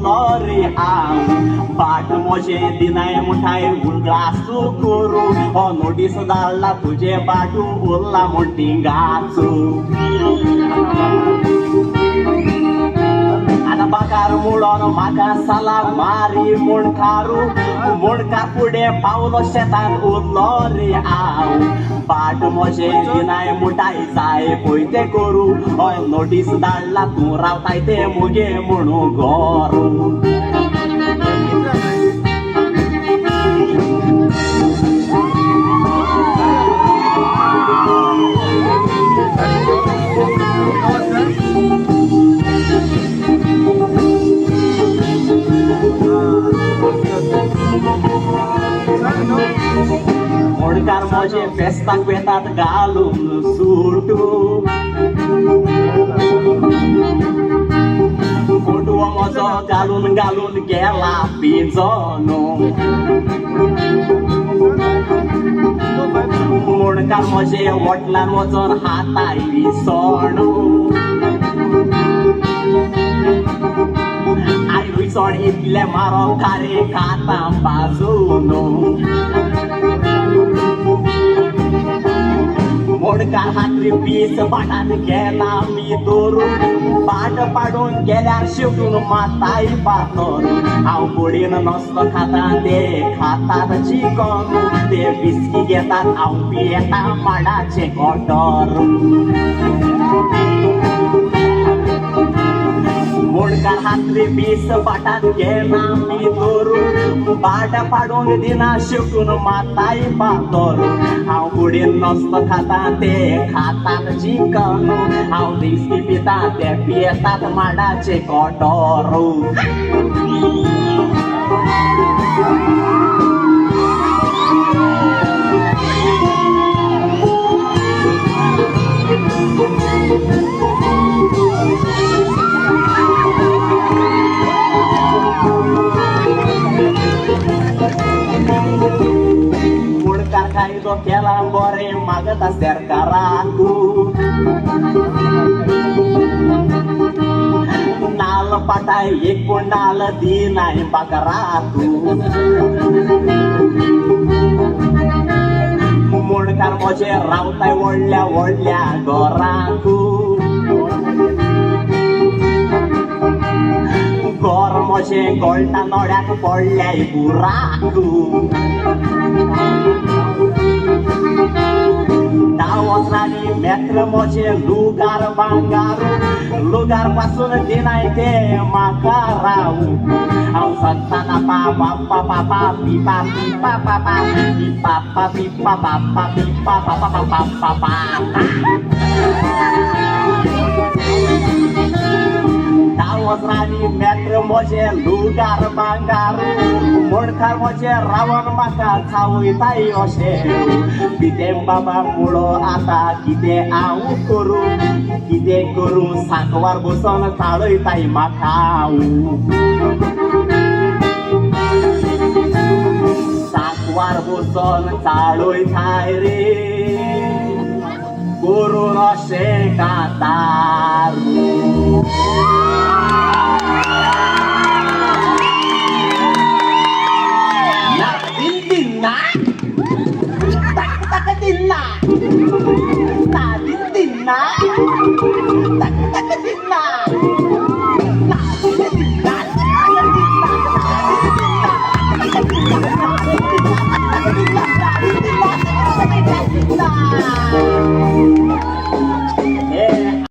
रे आव बाट मोजे दिनाय मुठाय उलगासू करू हो नोटीस धाडला तुझे बाटू उरला मोटिंगाचू बाकार मुळोन म्हाका साला मारी मुणकारू मुणकार फुडे पावलो शेतांत उरलो रे आव बाट मोजे दिनाय मुठाय जाय पयते करू हय नोटीस धाडला तूं रावताय ते मुगे म्हणू गोरू मुणकार मोजे फेस्ताक वेतात घालून सुटू फोटो म्हजो घालून घालून गेला पिजोनो मुणकार मोजे वटलान वचोन हाताय विसोणू आय विसोण इतले मारो खारे खाता बाजूनो मुणकार हातरी पीस बाटान गेला मी दोरून बाट पाडून गेल्यार शिवून माताय पातोर हांव बुडीन नसतो खाता ते खातात चिकन ते बिस्की घेतात हांव पियेता माडाचे कोटर मुणकार हातरी पीस बाटान गेला मी दोरून बाट पाडून दिना शिवून माताय पातोर हांव बुडीन नसतो खाता ते खातात चिकन हांव बिस्की पिता ते पियेतात माडाचे कोटर मुणकार कायदो केला बरे मागता सरकाराकू नाल पाटाय एक कोंडाल दिनाय पाकराकू मुणकार मोजे रावताय व्हडल्या व्हडल्या घराकू गोर मोजे गोल्टा नोड्याक पडल्याय बुराकू वचनानी मेत्र मोजे लुगार भांगार लुगार पासून दिनाय ते म्हाका रावू हांव सत्ताना पापा पापा पिपा पिपा पापा पिपा पिपा पापा पिपा पापा पापा पापा वचनानी मेत्र मोजे लुगार भांगार मुणकार मोजे रावण म्हाका चावयताय अशें कितें बाबा मुळो आतां कितें हांव करूं सांकवार बसोन चाळयताय म्हाका सांकवार बसोन चाळयताय रे करून अशें कातार